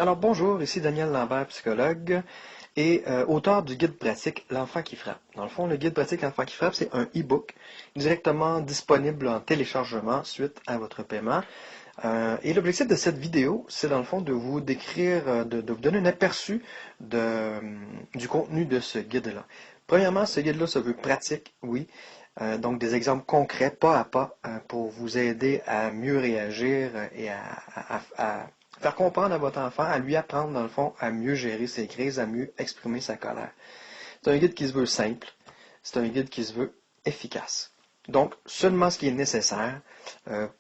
Alors bonjour, ici Daniel Lambert, psychologue et auteur du guide pratique L'enfant qui frappe. Dans le fond, le guide pratique L'enfant qui frappe, c'est un e-book directement disponible en téléchargement suite à votre paiement. Et l'objectif de cette vidéo, c'est dans le fond de vous décrire, de vous donner un aperçu du contenu de ce guide-là. Premièrement, ce guide-là se veut pratique, oui. Donc des exemples concrets, pas à pas, pour vous aider à mieux réagir et à faire comprendre à votre enfant, à lui apprendre, dans le fond, à mieux gérer ses crises, à mieux exprimer sa colère. C'est un guide qui se veut simple, c'est un guide qui se veut efficace. Donc, seulement ce qui est nécessaire,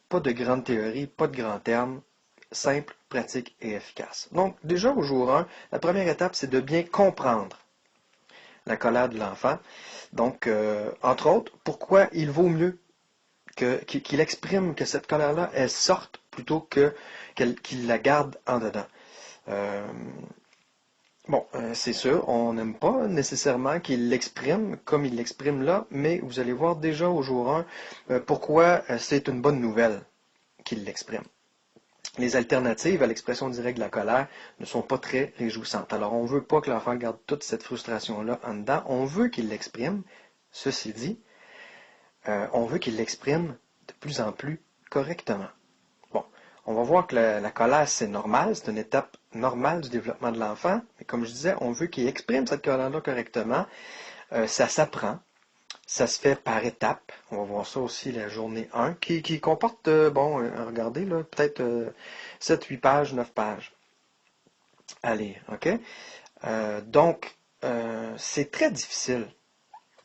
pas de grande théorie, pas de grands termes, simple, pratique et efficace. Donc, déjà au jour 1, la première étape, c'est de bien comprendre la colère de l'enfant. Donc, entre autres, pourquoi il vaut mieux qu'il exprime que cette colère-là, elle sorte plutôt qu'il la garde en dedans. Euh, c'est sûr, on n'aime pas nécessairement qu'il l'exprime comme il l'exprime là, mais vous allez voir déjà au jour 1 pourquoi c'est une bonne nouvelle qu'il l'exprime. Les alternatives à l'expression directe de la colère ne sont pas très réjouissantes. Alors, on ne veut pas que l'enfant garde toute cette frustration-là en dedans. On veut qu'il l'exprime. Ceci dit, on veut qu'il l'exprime de plus en plus correctement. Bon, on va voir que la colère, c'est normal, c'est une étape normale du développement de l'enfant, mais comme je disais, on veut qu'il exprime cette colère-là correctement. Ça s'apprend, ça se fait par étapes. On va voir ça aussi la journée 1, qui comporte, regardez, là, peut-être 7, 8 pages, 9 pages à lire, OK? C'est très difficile.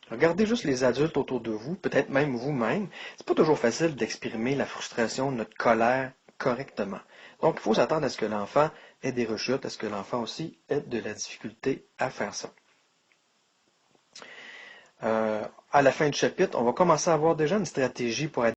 Regardez juste les adultes autour de vous, peut-être même vous-même. C'est pas toujours facile d'exprimer la frustration, notre colère correctement. Donc, il faut s'attendre à ce que l'enfant ait des rechutes, à ce que l'enfant aussi ait de la difficulté à faire ça. À la fin du chapitre, on va commencer à avoir déjà une stratégie pour être